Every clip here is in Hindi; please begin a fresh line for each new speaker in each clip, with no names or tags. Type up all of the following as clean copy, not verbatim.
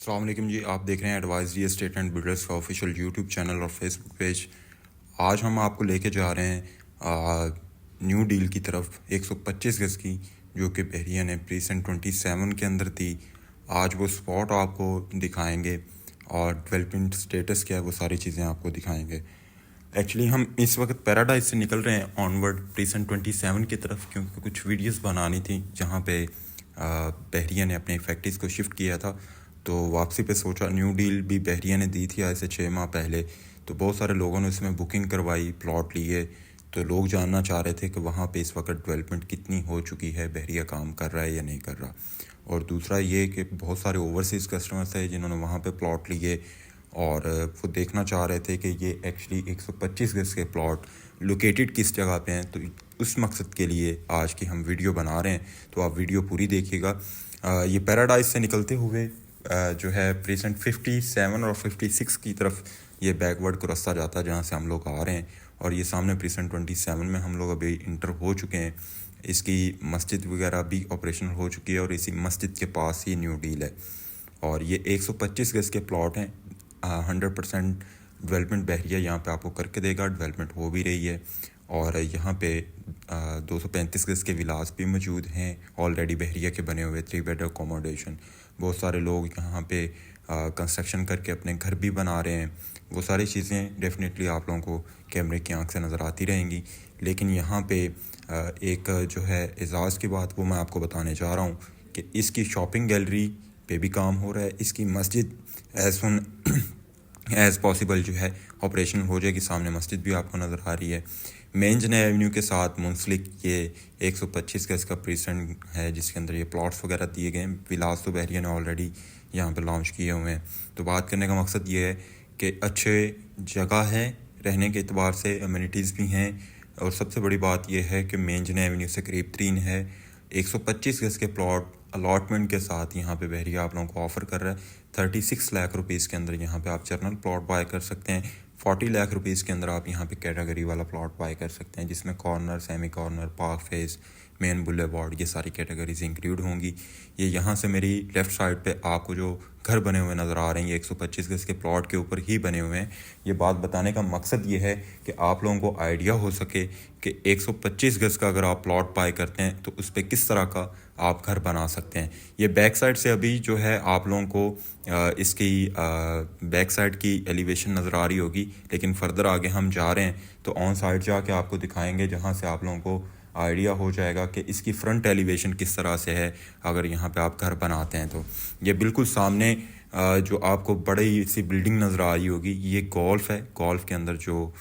अस्सलाम वालेकुम जी। आप देख रहे हैं advice real estate and builders का ऑफिशियल यूट्यूब चैनल और फेसबुक पेज। आज हम आपको लेके जा रहे हैं न्यू डील की तरफ 125 गज़ की, जो कि बहरिया ने प्रीसेंट 27 के अंदर थी। आज वो स्पॉट आपको दिखाएंगे और डेवलपमेंट स्टेटस क्या है वो सारी चीज़ें आपको दिखाएंगे। एक्चुअली हम इस वक्त पैराडाइज से निकल रहे हैं ऑनवर्ड प्रीसेंट 27 की तरफ, क्योंकि कुछ वीडियोस बनानी थी जहाँ पे बहरिया ने अपने फैक्ट्रीज़ को शिफ्ट किया था। तो वापसी पे सोचा, न्यू डील भी बहरिया ने दी थी आज से 6 माह पहले, तो बहुत सारे लोगों ने उसमें बुकिंग करवाई, प्लॉट लिए। तो लोग जानना चाह रहे थे कि वहाँ पे इस वक्त डेवलपमेंट कितनी हो चुकी है, बहरिया काम कर रहा है या नहीं कर रहा। और दूसरा ये कि बहुत सारे ओवरसीज़ कस्टमर्स थे जिन्होंने वहाँ पे प्लॉट लिए और वो देखना चाह रहे थे कि ये एक्चुअली 125 गज़ के प्लॉट लोकेटेड किस जगह पे हैं। तो उस मकसद के लिए आज की हम वीडियो बना रहे हैं, तो आप वीडियो पूरी देखिएगा। ये पैराडाइज से निकलते हुए जो है प्रेजेंट 57 और 56 की तरफ ये बैकवर्ड को रास्ता जाता है जहाँ से हम लोग आ रहे हैं। और ये सामने प्रेजेंट 27 में हम लोग अभी इंटर हो चुके हैं। इसकी मस्जिद वगैरह भी ऑपरेशनल हो चुकी है और इसी मस्जिद के पास ही न्यू डील है। और ये 125 गज़ के प्लॉट हैं। 100% डेवलपमेंट बहरिया यहाँ पे आपको करके देगा, डेवलपमेंट हो भी रही है। और यहाँ पे 235 गज़ के विलास भी मौजूद हैं ऑलरेडी बहरिया के बने हुए 3 बेड अकोमोडेशन। बहुत सारे लोग यहाँ पे कंस्ट्रक्शन करके अपने घर भी बना रहे हैं। वो सारी चीज़ें डेफिनेटली आप लोगों को कैमरे की आंख से नज़र आती रहेंगी। लेकिन यहाँ पे एक जो है एजाज़ की बात वो मैं आपको बताने जा रहा हूँ कि इसकी शॉपिंग गैलरी पे भी काम हो रहा है। इसकी मस्जिद एज सुन एज़ पॉसिबल जो है ऑपरेशनल हो जाएगी। सामने मस्जिद भी आपको नज़र आ रही है। मेन जने एवेन्यू के साथ मुंसलिक ये 125 गज़ का प्रीसेंट है जिसके अंदर ये प्लॉट्स वगैरह दिए गए हैं। विलास तो बहरिया ने ऑलरेडी यहाँ पे लॉन्च किए हुए हैं। तो बात करने का मकसद ये है कि अच्छे जगह है, रहने के एतबार से अम्यूनिटीज़ भी हैं। और सबसे बड़ी बात यह है कि मेन जने एवेन्यू से करीब 3 है। 125 गज़ के प्लॉट अलॉटमेंट के साथ यहाँ पे बहरिया आप लोगों को ऑफ़र कर रहा है। 36 लाख रुपीज़ के अंदर यहाँ पे आप जर्नल प्लॉट बाय कर सकते हैं। 40 लाख रुपीज़ के अंदर आप यहाँ पे कैटेगरी वाला प्लॉट बाय कर सकते हैं, जिसमें corner, semi corner, park face, main boulevard, ये सारी कैटेगरीज इंक्लूड होंगी। ये यहाँ से मेरी लेफ़्ट साइड पे आपको जो घर बने हुए नज़र आ रहे हैं, ये 125 गज़ के प्लॉट के ऊपर ही बने हुए हैं। ये बात बताने का मकसद ये है कि आप लोगों को आइडिया हो सके कि 125 गज़ का अगर आप प्लॉट बाय करते हैं तो उस पर किस तरह का आप घर बना सकते हैं। ये बैक साइड से अभी जो है आप लोगों को इसकी बैक साइड की एलिवेशन नज़र आ रही होगी, लेकिन फर्दर आगे हम जा रहे हैं तो ऑन साइड जाके आपको दिखाएंगे, जहाँ से आप लोगों को आइडिया हो जाएगा कि इसकी फ्रंट एलिवेशन किस तरह से है अगर यहाँ पे आप घर बनाते हैं। तो ये बिल्कुल सामने जो आपको बड़ी सी बिल्डिंग नज़र आ रही होगी, ये गोल्फ है। गोल्फ के अंदर जो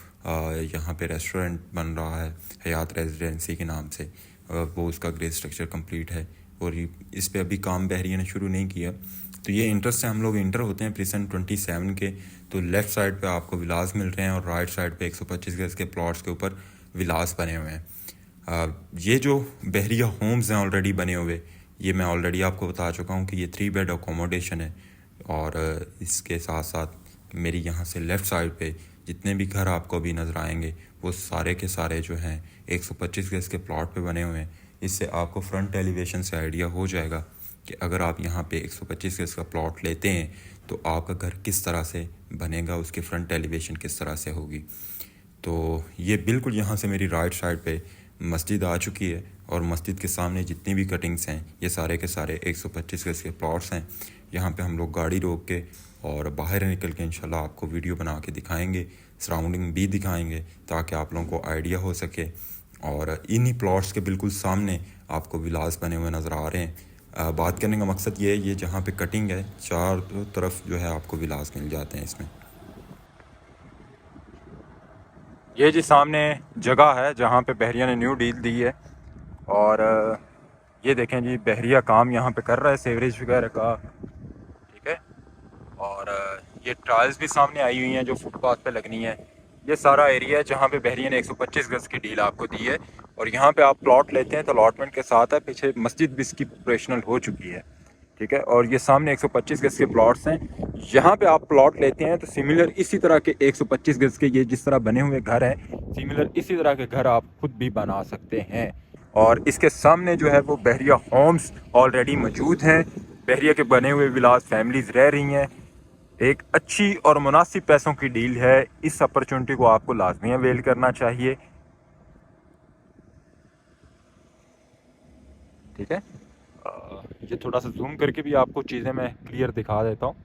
यहाँ पे रेस्टोरेंट बन रहा है हयात रेजिडेंसी के नाम से, वो उसका ग्रे स्ट्रक्चर कंप्लीट है और इस पे अभी काम बहरिया ने शुरू नहीं किया। तो ये इंटरेस्ट से हम लोग इंटर होते हैं प्रीसेंट 27 के। तो लेफ़्ट साइड पे आपको विलास मिल रहे हैं और राइट साइड पे 125 गज़ के प्लॉट्स के ऊपर विलास बने हुए हैं। ये जो बहरिया होम्स हैं ऑलरेडी बने हुए, ये मैं ऑलरेडी आपको बता चुका हूँ कि ये 3 बेड अकोमोडेशन है। और इसके साथ साथ मेरी यहाँ से लेफ़्ट साइड पे जितने भी घर आपको अभी नज़र आएंगे वो सारे के सारे जो हैं 125 गज़ के प्लॉट पे बने हुए हैं। इससे आपको फ्रंट एलिवेशन से आइडिया हो जाएगा कि अगर आप यहाँ पे 125 गज़ का प्लॉट लेते हैं तो आपका घर किस तरह से बनेगा, उसकी फ्रंट एलिवेशन किस तरह से होगी। तो ये बिल्कुल यहाँ से मेरी राइट साइड पे मस्जिद आ चुकी है और मस्जिद के सामने जितनी भी कटिंग्स हैं ये सारे के सारे 125 गज़ के प्लॉट्स हैं। यहाँ पे हम लोग गाड़ी रोक के और बाहर निकल के इंशाल्लाह आपको वीडियो बना के दिखाएंगे, सराउंडिंग भी दिखाएंगे ताकि आप लोगों को आइडिया हो सके। और इन्हीं प्लॉट्स के बिल्कुल सामने आपको विलास बने हुए नज़र आ रहे हैं। बात करने का मकसद ये है, ये जहाँ पे कटिंग है चारों तरफ जो है आपको विलास मिल जाते हैं इसमें। ये जी सामने जगह है जहाँ पे बहरिया ने न्यू डील दी है। और ये देखें जी बहरिया काम यहाँ पे कर रहा है सेवरेज वगैरह का, ठीक है। और ये टाइल्स भी सामने आई हुई हैं जो फुटपाथ पे लगनी है। ये सारा एरिया है जहाँ पे बहरिया ने 125 गज़ की डील आपको दी है। और यहाँ पे आप प्लॉट लेते हैं तो अलॉटमेंट के साथ है, पीछे मस्जिद भी इसकी ऑपरेशनल हो चुकी है, ठीक है। और ये सामने 125 गज़ के प्लॉट्स हैं। यहाँ पे आप प्लॉट लेते हैं तो सिमिलर इसी तरह के 125 गज़ के ये जिस तरह बने हुए घर हैं, सिमिलर इसी तरह के घर आप खुद भी बना सकते हैं। और इसके सामने जो है वो बहरिया होम्स ऑलरेडी मौजूद हैं।
बहरिया के बने हुए विलास फैमिलीज रह रही हैं। एक अच्छी और मुनासिब पैसों की डील है। इस अपॉर्चुनिटी को आपको लाजमी अवेल करना चाहिए। ठीक है, ये थोड़ा सा जूम करके भी आपको चीज़ें मैं क्लियर दिखा देता हूँ।